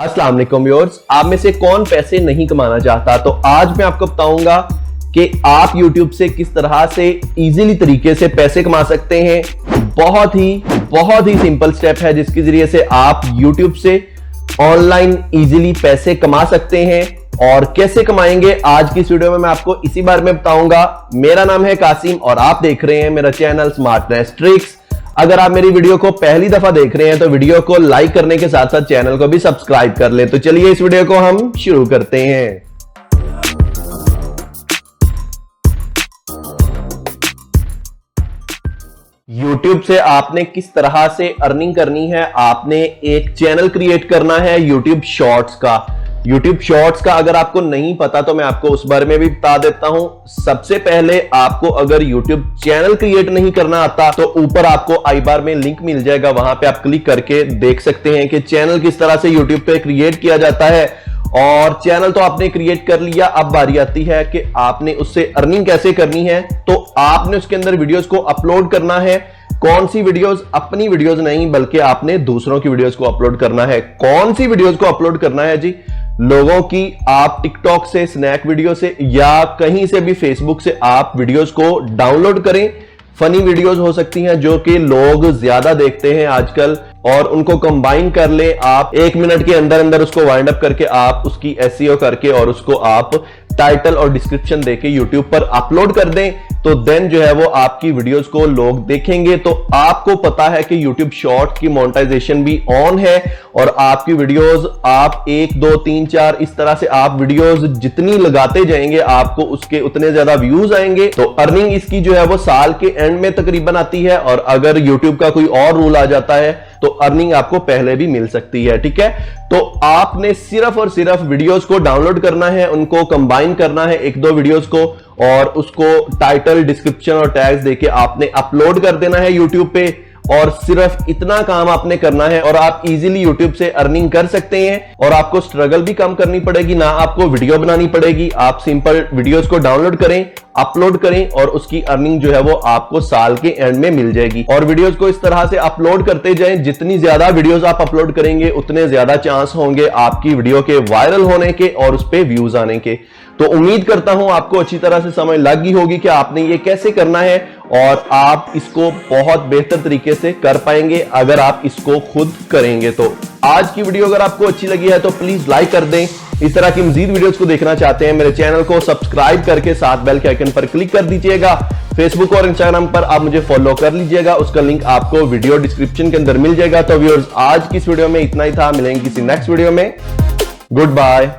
अस्सलाम वालेकुम व्यूअर्स, आप में से कौन पैसे नहीं कमाना चाहता। तो आज मैं आपको बताऊंगा कि आप YouTube से किस तरह से इजीली तरीके से पैसे कमा सकते हैं। बहुत ही सिंपल स्टेप है जिसके जरिए से आप YouTube से ऑनलाइन इजीली पैसे कमा सकते हैं। और कैसे कमाएंगे आज की इस वीडियो में मैं आपको इसी बारे में बताऊंगा। मेरा नाम है कासिम और आप देख रहे हैं मेरा चैनल स्मार्टनेस ट्रिक्स। अगर आप मेरी वीडियो को पहली दफा देख रहे हैं तो वीडियो को लाइक करने के साथ साथ चैनल को भी सब्सक्राइब कर लें। तो चलिए इस वीडियो को हम शुरू करते हैं। YouTube से आपने किस तरह से अर्निंग करनी है। आपने एक चैनल क्रिएट करना है YouTube शॉर्ट्स का। YouTube शॉर्ट्स का अगर आपको नहीं पता तो मैं आपको उस बारे में भी बता देता हूं। सबसे पहले आपको अगर YouTube चैनल क्रिएट नहीं करना आता तो ऊपर आपको आई बार में लिंक मिल जाएगा, वहां पे आप क्लिक करके देख सकते हैं कि चैनल किस तरह से YouTube पे क्रिएट किया जाता है। और चैनल तो आपने क्रिएट कर लिया, अब बारी आती है कि आपने उससे अर्निंग कैसे करनी है। तो आपने उसके अंदर वीडियोस को अपलोड करना है। कौन सी वीडियोस? अपनी वीडियोस नहीं बल्कि आपने दूसरों की वीडियोस को अपलोड करना है। कौन सी वीडियोस को अपलोड करना है जी? लोगों की। आप टिकटॉक से, स्नैक वीडियो से या कहीं से भी, फेसबुक से आप वीडियोस को डाउनलोड करें। फनी वीडियोस हो सकती हैं जो कि लोग ज्यादा देखते हैं आजकल, और उनको कंबाइन कर ले। आप 1 मिनट के अंदर अंदर उसको वाइंड अप करके आप उसकी एसईओ करके और उसको आप टाइटल और डिस्क्रिप्शन देके यूट्यूब पर अपलोड कर दें। तो देन जो है वो आपकी वीडियोस को लोग देखेंगे। तो आपको पता है कि यूट्यूब शॉर्ट्स की मोनेटाइजेशन भी ऑन है और आपकी वीडियोस आप 1, 2, 3, 4 इस तरह से आप वीडियोस जितनी लगाते जाएंगे आपको उसके उतने ज्यादा व्यूज आएंगे। तो अर्निंग इसकी जो है वो साल के एंड में तकरीबन आती है। और अगर यूट्यूब का कोई और रूल आ जाता है तो अर्निंग आपको पहले भी मिल सकती है। ठीक है, तो आपने सिर्फ और सिर्फ वीडियोस को डाउनलोड करना है, उनको कंबाइन करना है 1-2 वीडियोस को, और उसको टाइटल, डिस्क्रिप्शन और टैग्स देके आपने अपलोड कर देना है यूट्यूब पे। और सिर्फ इतना काम आपने करना है और आप इजीली यूट्यूब से अर्निंग कर सकते हैं। और आपको स्ट्रगल भी कम करनी पड़ेगी, ना आपको वीडियो बनानी पड़ेगी। आप सिंपल वीडियोस को डाउनलोड करें, अपलोड करें और उसकी अर्निंग जो है वो आपको साल के एंड में मिल जाएगी। और वीडियोस को इस तरह से अपलोड करते जाएं, जितनी ज्यादा वीडियोस आप अपलोड करेंगे उतने ज्यादा चांस होंगे आपकी वीडियो के वायरल होने के और उस पे व्यूज आने के। तो उम्मीद करता हूं आपको अच्छी तरह से समझ लग गई होगी कि आपने ये कैसे करना है, और आप इसको बहुत बेहतर तरीके से कर पाएंगे अगर आप इसको खुद करेंगे। तो आज की वीडियो अगर आपको अच्छी लगी है तो प्लीज लाइक कर दें। इस तरह की मजीद वीडियोस को देखना चाहते हैं मेरे चैनल को सब्सक्राइब करके साथ बेल के आइकन पर क्लिक कर दीजिएगा। फेसबुक और इंस्टाग्राम पर आप मुझे फॉलो कर लीजिएगा, उसका लिंक आपको वीडियो डिस्क्रिप्शन के अंदर मिल जाएगा। तो व्यूअर्स, आज की इस वीडियो में इतना ही था। मिलेंगे किसी नेक्स्ट वीडियो में। Good bye.